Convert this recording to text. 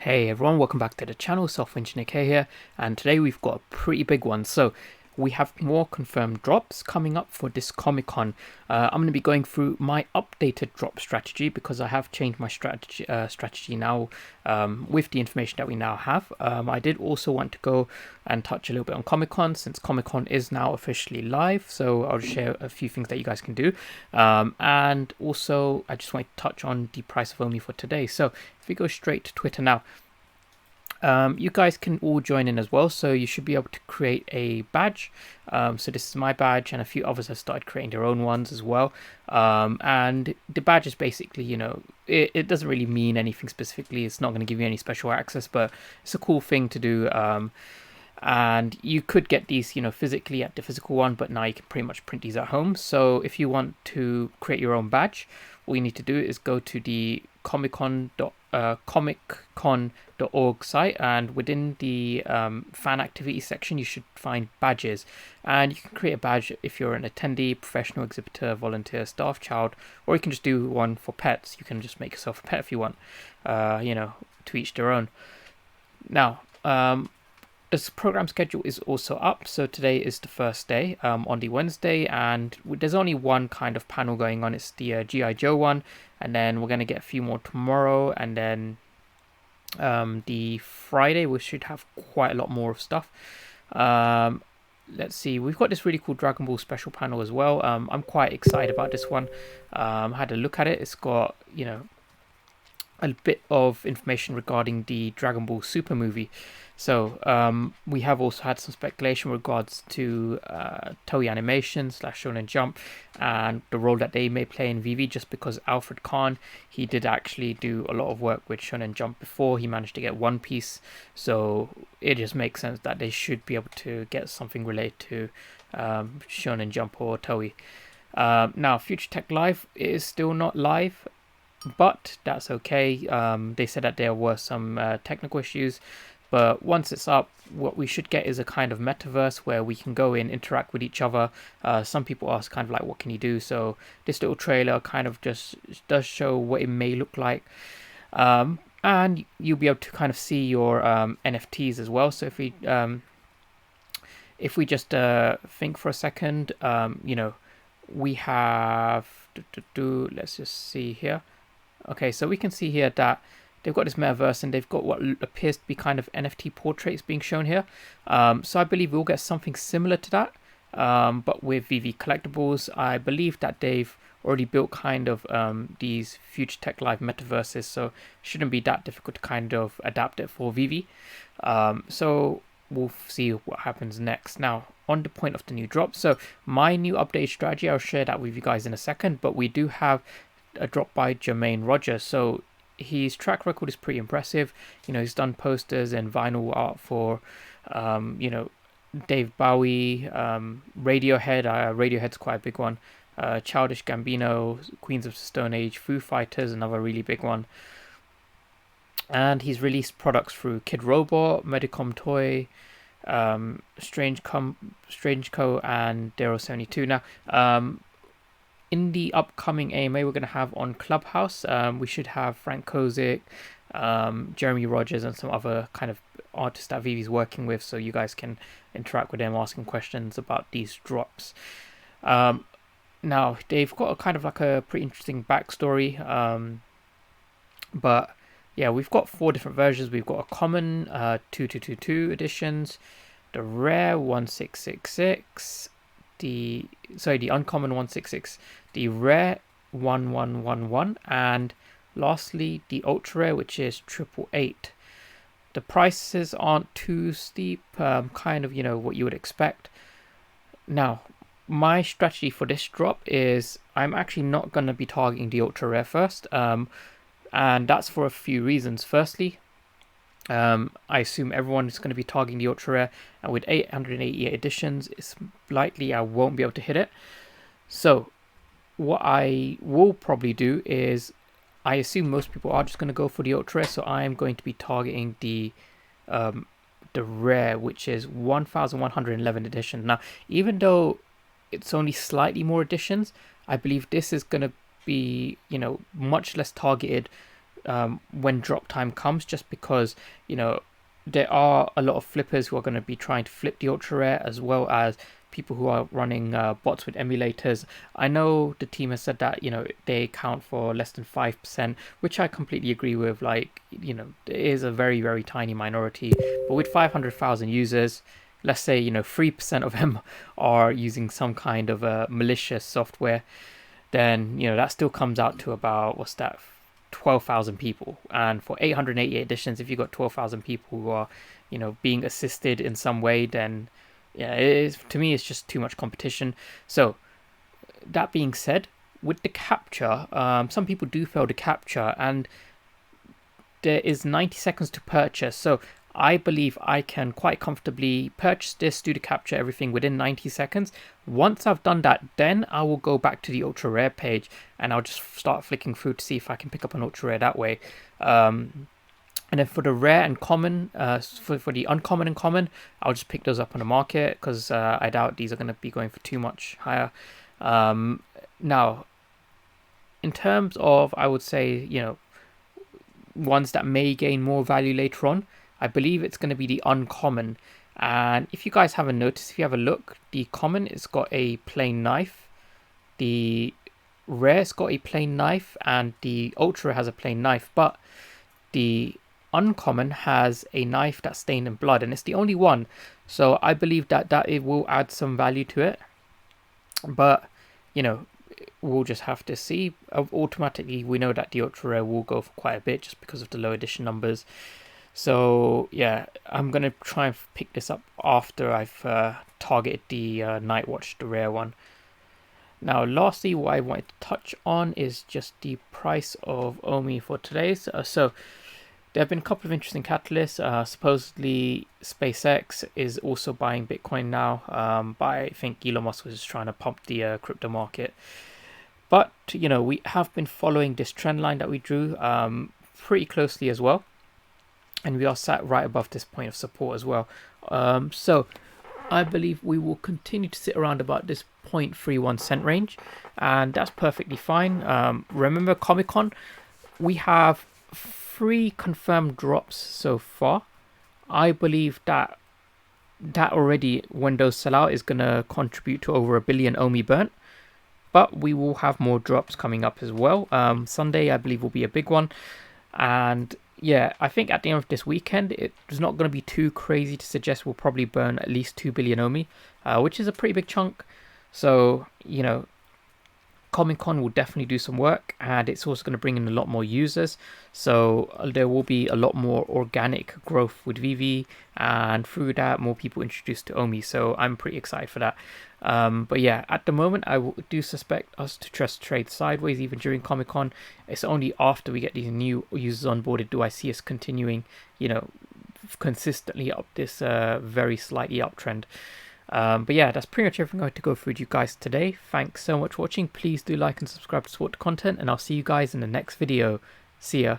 Hey everyone, welcome back to the channel. Software Engineer K here, and today we've got a pretty big one. So we have more confirmed drops coming up for this Comic Con. I'm going to be going through my updated drop strategy because I have changed my strategy now with the information that we now have. I did also want to go and touch a little bit on Comic Con since Comic Con is now officially live. So I'll share a few things that you guys can do. And also I just want to touch on the price of Omi for today. So if we go straight to Twitter now, you guys can all join in as well, so you should be able to create a badge. So this is my badge, and a few others have started creating their own ones as well. And the badge is basically, it doesn't really mean anything specifically. It's not going to give you any special access, but it's a cool thing to do. And you could get these, physically at the physical one, but now you can pretty much print these at home. So if you want to create your own badge, all you need to do is go to the comiccon.org site, and within the fan activity section you should find badges, and you can create a badge if you're an attendee, professional, exhibitor, volunteer, staff, child, or you can just do one for pets. You can just make yourself a pet if you want, to each their own. Now this program schedule is also up. So today is the first day, on the Wednesday, and there's only one kind of panel going on. It's the G.I. Joe one, and then we're going to get a few more tomorrow, and then the Friday we should have quite a lot more of stuff. Let's see, we've got this really cool Dragon Ball special panel as well. I'm quite excited about this one. I had a look at it. It's got, a bit of information regarding the Dragon Ball Super movie. So we have also had some speculation regards to Toei Animation / Shonen Jump and the role that they may play in VV, just because Alfred Kahn, he did actually do a lot of work with Shonen Jump before he managed to get One Piece. So it just makes sense that they should be able to get something related to Shonen Jump or Toei. Now Future Tech Live is still not live, but that's okay. They said that there were some technical issues, but once it's up, what we should get is a kind of metaverse where we can go in, interact with each other. Some people ask kind of like, what can you do? So this little trailer kind of just does show what it may look like. And you'll be able to kind of see your NFTs as well. So if we just think for a second, we have, let's just see here. Okay, so we can see here that they've got this metaverse, and they've got what appears to be kind of NFT portraits being shown here. So I believe we'll get something similar to that, but with VV Collectibles. I believe that they've already built kind of these Future Tech Live metaverses, so it shouldn't be that difficult to kind of adapt it for VV. So we'll see what happens next. Now, on the point of the new drop, so my new update strategy, I'll share that with you guys in a second, but we do have a drop by Jermaine Rogers. So his track record is pretty impressive. He's done posters and vinyl art for Dave Bowie, Radiohead. Radiohead's quite a big one. Childish Gambino, Queens of the Stone Age, Foo Fighters, another really big one. And he's released products through Kid Robot, Medicom Toy, Strange Co, and Dero 72. Now in the upcoming AMA we're going to have on Clubhouse, we should have Frank Kozik, Jeremy Rogers, and some other kind of artists that Vivi's working with, so you guys can interact with them, asking questions about these drops. Now they've got a kind of like a pretty interesting backstory, but yeah, we've got 4 different versions. We've got a common 2222 editions, the rare 1666, the uncommon 166, the rare 1111, and lastly the ultra rare, which is 888. The prices aren't too steep, kind of what you would expect. Now my strategy for this drop is I'm actually not going to be targeting the ultra rare first, and that's for a few reasons. Firstly, I assume everyone is going to be targeting the ultra rare, and with 888 editions, it's likely I won't be able to hit it. So what I will probably do is, I assume most people are just going to go for the ultra rare, so I am going to be targeting the rare, which is 1111 edition. Now, even though it's only slightly more editions, I believe this is going to be much less targeted when drop time comes, just because, you know, there are a lot of flippers who are going to be trying to flip the ultra rare, as well as people who are running bots with emulators. I know the team has said that, you know, they account for less than 5%, which I completely agree with. Like, you know, it is a very, very tiny minority, but with 500,000 users, let's say, you know, 3% of them are using some kind of a malicious software, then, you know, that still comes out to about, what's that, 12,000 people. And for 888 editions, if you've got 12,000 people who are, you know, being assisted in some way, then yeah, it is, to me, it's just too much competition. So that being said, with the capture, some people do fail to capture, and there is 90 seconds to purchase. So I believe I can quite comfortably purchase this, do the capture, everything within 90 seconds. Once I've done that, then I will go back to the ultra rare page and I'll just start flicking through to see if I can pick up an ultra rare that way. And then for the rare and common, for the uncommon and common, I'll just pick those up on the market, because I doubt these are going to be going for too much higher. Now, in terms of, I would say, you know, ones that may gain more value later on, I believe it's going to be the uncommon. And if you guys haven't noticed, if you have a look, the common, it's got a plain knife. The rare's got a plain knife, and the ultra has a plain knife. But the uncommon has a knife that's stained in blood, and it's the only one. So I believe that it will add some value to it. But, you know, we'll just have to see. Automatically, we know that the ultra rare will go for quite a bit just because of the low edition numbers. So yeah, I'm gonna try and pick this up after I've targeted the Night Watch, the rare one. Now, lastly, what I wanted to touch on is just the price of OMI for today. So there have been a couple of interesting catalysts. Supposedly, SpaceX is also buying Bitcoin now. But I think Elon Musk was just trying to pump the crypto market. But, you know, we have been following this trend line that we drew pretty closely as well. And we are sat right above this point of support as well. So I believe we will continue to sit around about this 0.31 cent range. And that's perfectly fine. Remember Comic-Con? We have 3 confirmed drops so far. I believe that already, when those sell out, is going to contribute to over 1 billion OMI burnt. But we will have more drops coming up as well. Sunday, I believe, will be a big one. And yeah, I think at the end of this weekend, it's not going to be too crazy to suggest we'll probably burn at least 2 billion OMI, which is a pretty big chunk. So, you know, Comic-Con will definitely do some work, and it's also going to bring in a lot more users. So there will be a lot more organic growth with VeVe, and through that, more people introduced to OMI. So I'm pretty excited for that. But yeah, at the moment, I do suspect us to just trade sideways even during Comic-Con. It's only after we get these new users onboarded do I see us continuing, you know, consistently up this very slightly uptrend. But yeah, that's pretty much everything I had to go through with you guys today. Thanks so much for watching. Please do like and subscribe to support the content, and I'll see you guys in the next video. See ya.